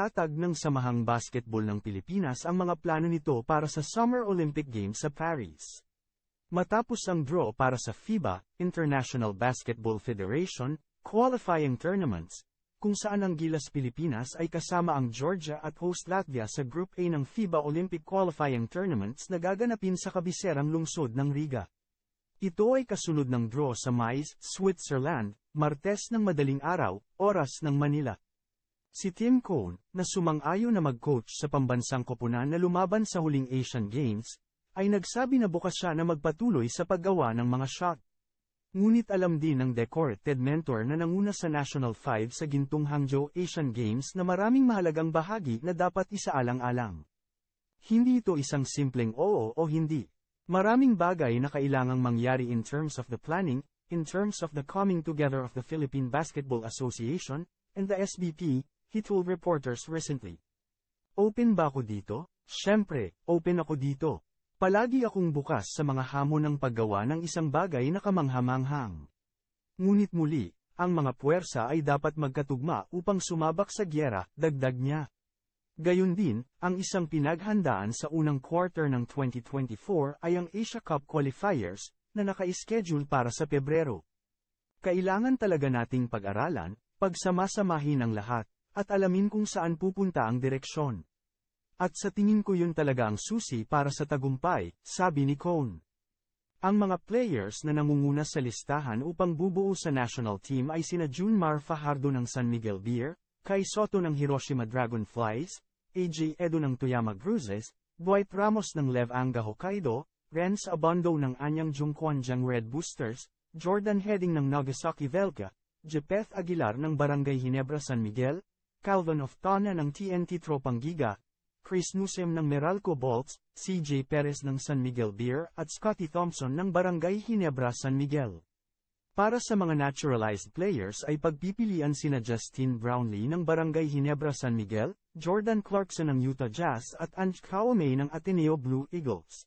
Inilatag ng Samahang Basketball ng Pilipinas ang mga plano nito para sa Summer Olympic Games sa Paris. Matapos ang draw para sa FIBA, International Basketball Federation, qualifying tournaments, kung saan ang Gilas Pilipinas ay kasama ang Georgia at host Latvia sa Group A ng FIBA Olympic qualifying tournaments na gaganapin sa kabiserang lungsod ng Riga. Ito ay kasunod ng draw sa Mais, Switzerland, Martes ng madaling araw, oras ng Manila. Si Tim Cone, na sumang-ayon na mag-coach sa pambansang koponan na lumaban sa huling Asian Games, ay nagsabi na bukas siya na magpatuloy sa paggawa ng mga shot. Ngunit alam din ng decorated mentor na nanguna sa National 5 sa gintong Hangzhou Asian Games na maraming mahalagang bahagi na dapat isaalang-alang. Hindi ito isang simpleng oo o hindi. Maraming bagay na kailangang mangyari in terms of the planning, in terms of the coming together of the Philippine Basketball Association, and the SBP, he told reporters recently. Open ba ako dito? Siyempre, open ako dito. Palagi akong bukas sa mga hamon ng paggawa ng isang bagay na kamanghamanghang. Ngunit muli, ang mga puwersa ay dapat magkatugma upang sumabak sa gyera, dagdag niya. Gayun din, ang isang pinaghandaan sa unang quarter ng 2024 ay ang Asia Cup qualifiers, na naka-schedule para sa Pebrero. Kailangan talaga nating pag-aralan, pagsamasamahin ang lahat, at alamin kung saan pupunta ang direksyon. At sa tingin ko yun talaga ang susi para sa tagumpay, sabi ni Cone. Ang mga players na nangunguna sa listahan upang bubuo sa national team ay sina Junmar Fajardo ng San Miguel Beer, Kai Soto ng Hiroshima Dragonflies, AJ Edo ng Toyama Cruises, Dwight Ramos ng Lev Anga Hokkaido, Renz Abondo ng Anyang Jungkwanjang Red Boosters, Jordan Heading ng Nagasaki Velka, Jepeth Aguilar ng Barangay Ginebra San Miguel, Calvin Oftana ng TNT Tropang Giga, Chris Nusem ng Meralco Bolts, CJ Perez ng San Miguel Beer at Scotty Thompson ng Barangay Ginebra San Miguel. Para sa mga naturalized players ay pagpipilian sina Justin Brownlee ng Barangay Ginebra San Miguel, Jordan Clarkson ng Utah Jazz at Ange Kawame ng Ateneo Blue Eagles.